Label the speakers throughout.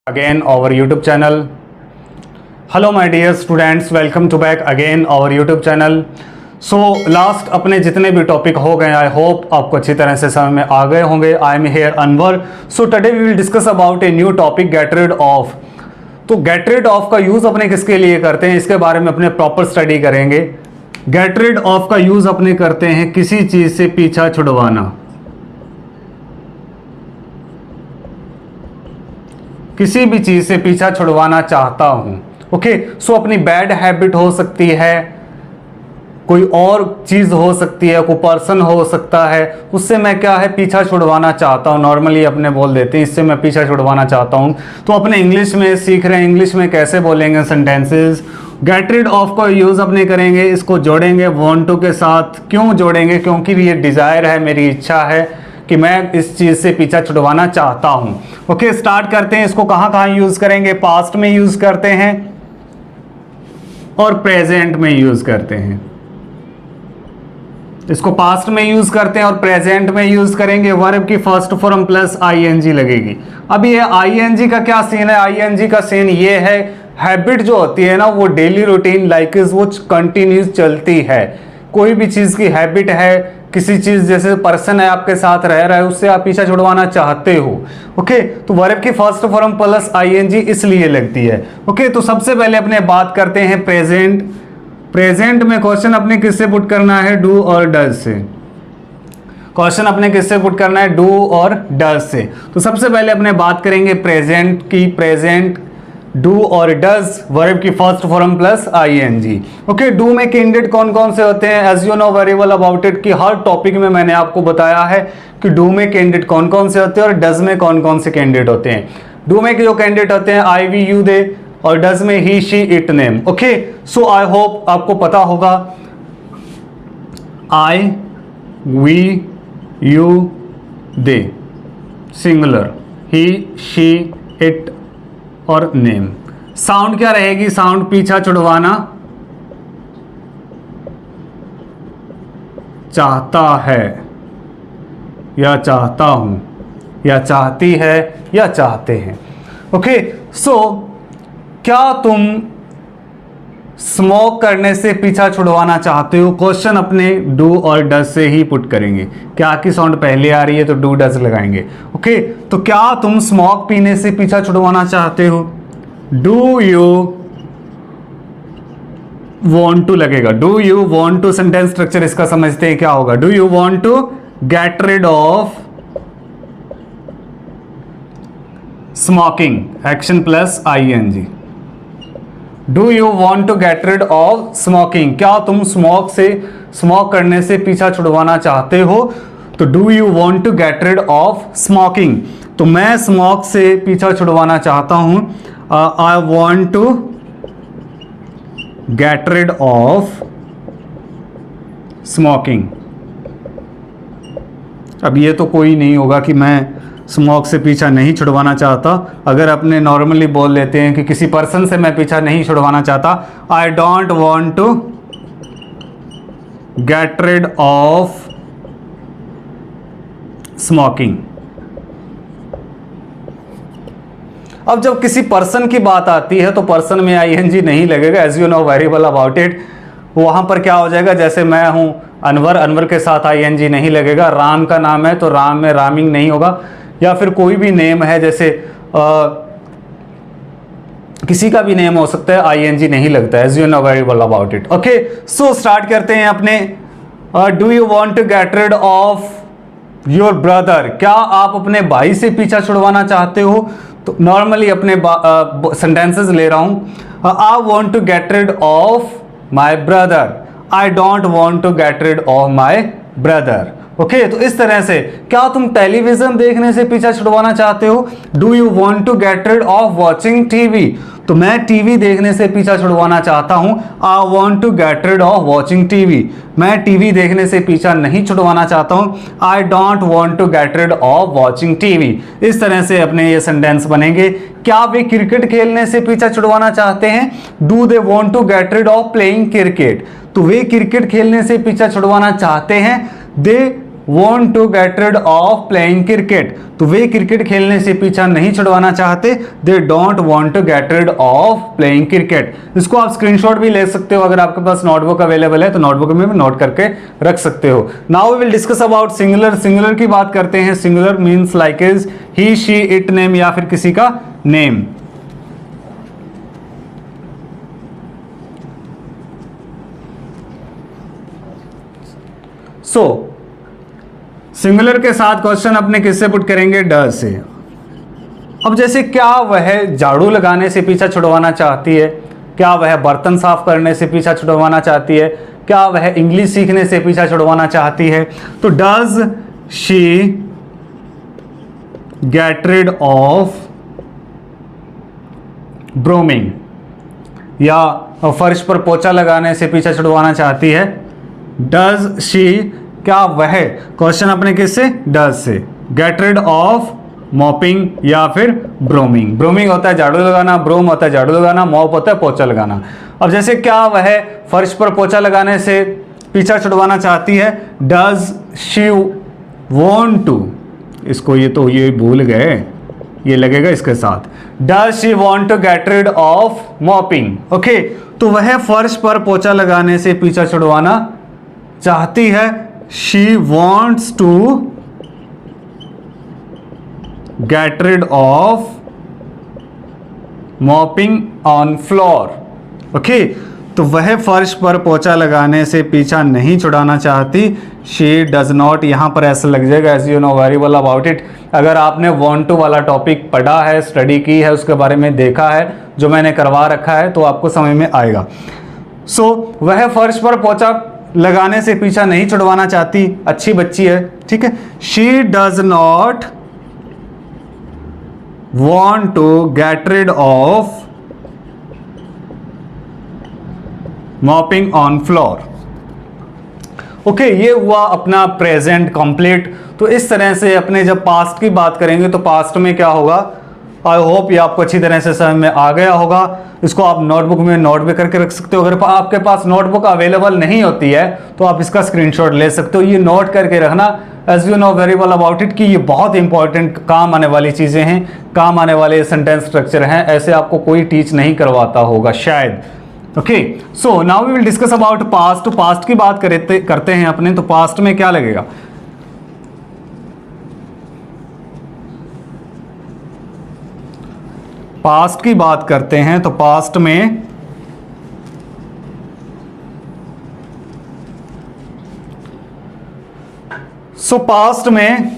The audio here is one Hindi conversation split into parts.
Speaker 1: again our YouTube channel. Hello my dear students, welcome to back again our YouTube channel. So last अपने जितने भी टॉपिक हो गए, आई होप आपको अच्छी तरह से समझ में आ गए होंगे. I am here Anwar. So today we will discuss about a new topic, get rid of. तो गेट रिड ऑफ का यूज अपने किसके लिए करते हैं, इसके बारे में अपने प्रॉपर स्टडी करेंगे. गेट रिड ऑफ का यूज अपने करते हैं किसी चीज से पीछा छुड़वाना, किसी भी चीज से पीछा छुड़वाना चाहता हूं. ओके, सो अपनी बैड हैबिट हो सकती है, कोई और चीज हो सकती है, कोई पर्सन हो सकता है, उससे मैं क्या है पीछा छुड़वाना चाहता हूं. नॉर्मली अपने बोल देते हैं इससे मैं पीछा छुड़वाना चाहता हूं. तो अपने इंग्लिश में सीख रहे हैं, इंग्लिश में कैसे बोलेंगे सेंटेंसेस. गेट रिड ऑफ का यूज अपने करेंगे, इसको जोड़ेंगे वांट टू के साथ. क्यों जोड़ेंगे? क्योंकि ये डिजायर है, मेरी इच्छा है कि मैं इस चीज से पीछा छुड़वाना चाहता हूं. ओके, स्टार्ट करते हैं. इसको कहां कहां यूज करेंगे? पास्ट में यूज करते हैं और प्रेजेंट में यूज करते हैं. इसको पास्ट में यूज करते हैं और प्रेजेंट में यूज करेंगे. वर्ब की फर्स्ट फॉर्म प्लस आईएनजी लगेगी. अब ये आईएनजी का क्या सीन है? आईएनजी का सीन ये है, हैबिट जो होती है ना, वो डेली रूटीन लाइक वो कंटिन्यूस चलती है. कोई भी चीज की हैबिट है, किसी चीज जैसे पर्सन है आपके साथ रह रहा है, उससे आप पीछा छुड़वाना चाहते हो. ओके, तो वर्ब की फर्स्ट फॉर्म प्लस आईएनजी इसलिए लगती है. ओके, तो सबसे पहले अपने बात करते हैं प्रेजेंट. प्रेजेंट में क्वेश्चन अपने किससे पुट करना है? डू और डज से. क्वेश्चन अपने किससे पुट करना है? डू और डज से. तो सबसे पहले अपने बात करेंगे प्रेजेंट की. प्रेजेंट डू और डज, वर्ब की first form plus ING. Okay, do में कैंडिडेट कौन कौन से होते हैं? As you know very well about it कि हर टॉपिक में मैंने आपको बताया है कि डू में कैंडिडेट कौन कौन से होते हैं और डज में कौन कौन से कैंडिडेट होते हैं. डू में जो कैंडिडेट होते हैं आई वी यू दे, और डज में he she it name. Okay, so I hope आपको पता होगा I we you they singular, he she it और नेम. साउंड क्या रहेगी? साउंड पीछा छुड़वाना चाहता है या चाहता हूं या चाहती है या चाहते हैं. ओके, सो क्या तुम स्मोक करने से पीछा छुड़वाना चाहते हो? क्वेश्चन अपने डू और डज से ही पुट करेंगे. क्या की साउंड पहले आ रही है तो डू डज लगाएंगे. ओके, तो क्या तुम स्मोक पीने से पीछा छुड़वाना चाहते हो? डू यू वॉन्ट टू लगेगा. Do you want to sentence structure इसका समझते हैं क्या होगा. Do you want to get rid of smoking, action plus ING. Do you want to get rid of smoking, क्या तुम स्मोक करने से पीछा छुड़वाना चाहते हो? तो do you want to get rid of smoking. तो मैं स्मोक से पीछा छुड़वाना चाहता हूं. I want to get rid of smoking. अब ये तो कोई नहीं होगा कि मैं स्मोक से पीछा नहीं छुड़वाना चाहता. अगर अपने नॉर्मली बोल लेते हैं कि किसी पर्सन से मैं पीछा नहीं छुड़वाना चाहता, I don't want to get rid of smoking. अब जब किसी पर्सन की बात आती है तो पर्सन में आईएनजी नहीं लगेगा. As you know very well about it. वहां पर क्या हो जाएगा, जैसे मैं हूं अनवर, अनवर के साथ आईएनजी नहीं लगेगा. राम का नाम है तो राम में रामिंग नहीं होगा. या फिर कोई भी नेम है, जैसे किसी का भी नेम हो सकता है, आईएनजी नहीं लगता है. As you know very well about it. Okay, so start करते हैं अपने. Do you want to get rid of your brother, क्या आप अपने भाई से पीछा छुड़वाना चाहते हो? तो नॉर्मली अपने सेंटेंसेस ले रहा हूं. I want to get rid of my brother, I don't want to get rid of my brother. Okay, तो इस तरह से क्या तुम टेलीविजन देखने से पीछा छुड़वाना चाहते हो? Do you want to get rid of watching TV, तो मैं टीवी देखने से पीछा छुड़वाना चाहता हूं. I want to get rid of watching TV, मैं टीवी देखने से पीछा नहीं छुड़वाना चाहता हूं. I don't want to get rid of watching TV. इस तरह से अपने ये सेंटेंस बनेंगे. क्या वे क्रिकेट खेलने से पीछा छुड़वाना चाहते हैं? Do they want to get rid of playing cricket, तो वे क्रिकेट खेलने से पीछा छुड़वाना चाहते हैं. दे want to get rid of playing cricket, तो वे क्रिकेट खेलने से पीछा नहीं छुड़वाना चाहते, they don't want to get rid of playing cricket। इसको आप स्क्रीनशॉट भी ले सकते हो, अगर आपके पास नोटबुक अवेलेबल है तो नोटबुक में भी नोट करके रख सकते हो। Now we will discuss about singular. Singular की बात करते हैं। Singular means like is he, she, it, name या फिर किसी का नेम। सो सिंगुलर के साथ क्वेश्चन अपने किससे पुट करेंगे? डज से। अब जैसे क्या वह झाड़ू लगाने से पीछा छुड़वाना चाहती है, क्या वह बर्तन साफ करने से पीछा छुड़वाना चाहती है, क्या वह इंग्लिश सीखने से पीछा छुड़वाना चाहती है, तो does she get rid of ब्रोमिंग, या फर्श पर पोछा लगाने से पीछा छुड़वाना चाहती है। डज शी, क्या वह, क्वेश्चन अपने किससे? डज से। गेट रिड ऑफ मॉपिंग या फिर ब्रोमिंग। ब्रोमिंग होता है झाड़ू लगाना, ब्रोम होता है झाड़ू लगाना, मॉप होता है पोछा लगाना। अब जैसे क्या वह फर्श पर पोछा लगाने से पीछा छुड़वाना चाहती है? डज शी वॉन्ट टू, इसको ये भूल गए, ये लगेगा इसके साथ। Does she want to get rid of mopping. Okay, तो वह फर्श पर पोछा लगाने से पीछा छुड़वाना चाहती है। She wants to get rid of mopping on floor. Okay, तो वह फर्श पर पोछा लगाने से पीछा नहीं छुड़ाना चाहती। शी डज नॉट, यहां पर ऐसा लग जाएगा as you know very well about it. अगर आपने वांट टू वाला टॉपिक पढ़ा है, स्टडी की है, उसके बारे में देखा है, जो मैंने करवा रखा है, तो आपको समझ में आएगा। सो वह फर्श पर पोछा लगाने से पीछा नहीं छुड़वाना चाहती, अच्छी बच्ची है, ठीक है। She does not want to get rid of mopping on floor. Okay, ये हुआ अपना प्रेजेंट कंप्लीट। तो इस तरह से अपने जब पास्ट की बात करेंगे तो पास्ट में क्या होगा, आई होप ये आपको अच्छी तरह से समझ में आ गया होगा। इसको आप नोटबुक में नोट भी करके रख सकते हो। अगर आपके पास नोटबुक अवेलेबल नहीं होती है तो आप इसका स्क्रीनशॉट ले सकते हो। ये नोट करके रखना, as you know very well about it, कि ये बहुत इंपॉर्टेंट काम आने वाली चीज़ें हैं, काम आने वाले सेंटेंस स्ट्रक्चर हैं। ऐसे आपको कोई टीच नहीं करवाता होगा शायद। Okay, so now we will discuss about past. Past की बात करते हैं अपने, तो पास्ट में क्या लगेगा? पास्ट की बात करते हैं तो पास्ट में पास्ट में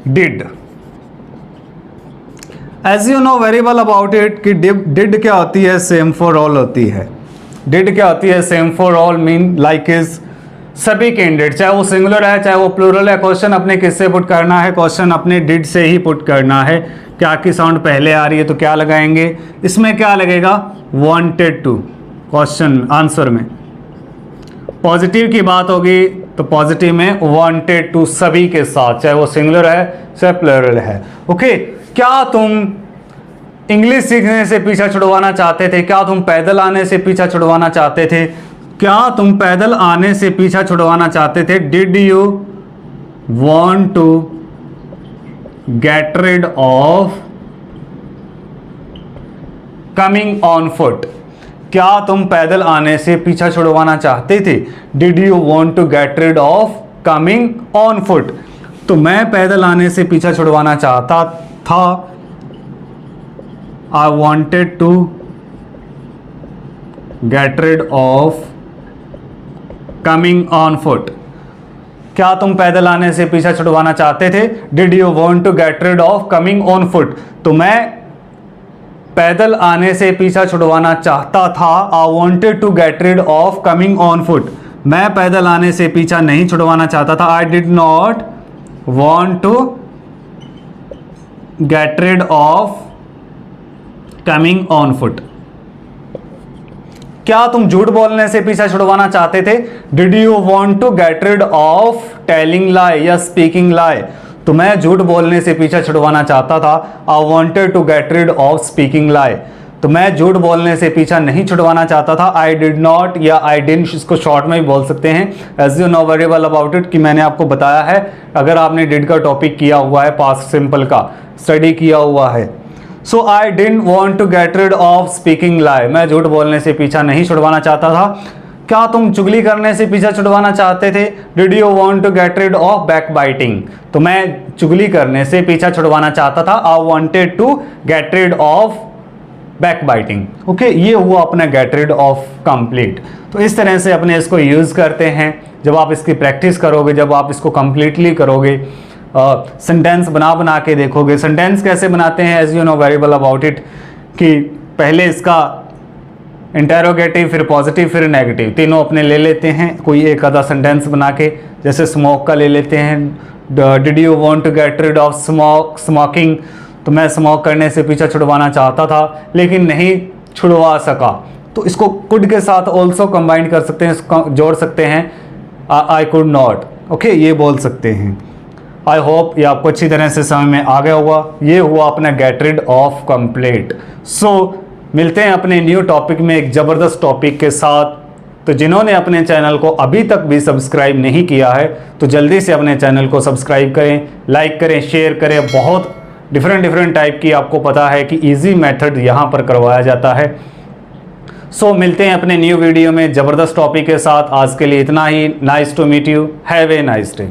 Speaker 1: did. As you know very well about it कि डिड क्या होती है? सेम फॉर ऑल होती है। डिड क्या होती है? Same for all mean like is सभी कैंडिडेट, चाहे वो सिंगुलर है चाहे वो प्लूरल है। क्वेश्चन अपने किससे पुट करना है? क्वेश्चन अपने डिड से ही पुट करना है। क्या की साउंड पहले आ रही है तो क्या लगाएंगे? इसमें क्या लगेगा? Wanted to. क्वेश्चन आंसर में पॉजिटिव की बात होगी तो पॉजिटिव में वांटेड टू सभी के साथ, चाहे वो सिंगुलर है चाहे प्लूरल है। ओके, क्या तुम इंग्लिश सीखने से पीछा छुड़वाना चाहते थे? क्या तुम पैदल आने से पीछा छुड़वाना चाहते थे? क्या तुम पैदल आने से पीछा छुड़वाना चाहते थे? Did you want to get rid of coming on foot? क्या तुम पैदल आने से पीछा छुड़वाना चाहते थे? Did you want to get rid of coming on foot? तो मैं पैदल आने से पीछा छुड़वाना चाहता था। I wanted to get rid of coming on foot। क्या तुम पैदल आने से पीछा छुड़वाना चाहते थे? Did you want to get rid of coming on foot? तो मैं पैदल आने से पीछा छुड़वाना चाहता था। I wanted to get rid of coming on foot। मैं पैदल आने से पीछा नहीं छुड़वाना चाहता था। I did not want to get rid of coming on foot. क्या तुम झूठ बोलने से पीछा छुड़वाना चाहते थे? Did you want to get rid of telling lie या स्पीकिंग लाई? तो मैं झूठ बोलने से पीछा छुड़वाना चाहता था। I wanted to get rid of speaking lie. तो मैं झूठ बोलने से पीछा नहीं छुड़वाना चाहता था। आई डिड नॉट या आई डिडंट, इसको शॉर्ट में भी बोल सकते हैं, as you know very well about it, कि मैंने आपको बताया है। अगर आपने डिड का टॉपिक किया हुआ है, पास्ट सिंपल का स्टडी किया हुआ है। So I didn't want to get rid of speaking lie, मैं झूठ बोलने से पीछा नहीं छुड़वाना चाहता था। क्या तुम चुगली करने से पीछा छुड़वाना चाहते थे? Did you want to get rid of backbiting, तो मैं चुगली करने से पीछा छुड़वाना चाहता था। I wanted to get rid of backbiting. Okay, ये हुआ अपना गेट रिड ऑफ कंप्लीट। तो इस तरह से अपने इसको यूज़ करते हैं। जब आप इसकी प्रैक्टिस करोगे, जब आप इसको कंप्लीटली करोगे, सेंटेंस बना के देखोगे। सेंटेंस कैसे बनाते हैं, as you know very well about it, कि पहले इसका इंटेरोगेटिव, फिर पॉजिटिव, फिर नेगेटिव, तीनों अपने ले लेते हैं कोई एक आधा सेंटेंस बना के। जैसे स्मोक का ले लेते हैं, did you want to get rid of smoking, तो मैं स्मोक करने से पीछा छुड़वाना चाहता था लेकिन नहीं छुड़वा सका। तो इसको कुड के साथ ऑल्सो कंबाइन कर सकते हैं, जोड़ सकते हैं, आई कुड नॉट। ओके, ये बोल सकते हैं। आई होप ये आपको अच्छी तरह से समझ में आ गया होगा। ये हुआ अपना गेट रिड ऑफ कंप्लीट। सो मिलते हैं अपने न्यू टॉपिक में एक ज़बरदस्त टॉपिक के साथ। तो जिन्होंने अपने चैनल को अभी तक भी सब्सक्राइब नहीं किया है तो जल्दी से अपने चैनल को सब्सक्राइब करें, लाइक करें, शेयर करें। बहुत डिफरेंट टाइप की आपको पता है कि इजी मेथड यहाँ पर करवाया जाता है। सो मिलते हैं अपने न्यू वीडियो में ज़बरदस्त टॉपिक के साथ। आज के लिए इतना ही। Nice to meet you, have a nice day.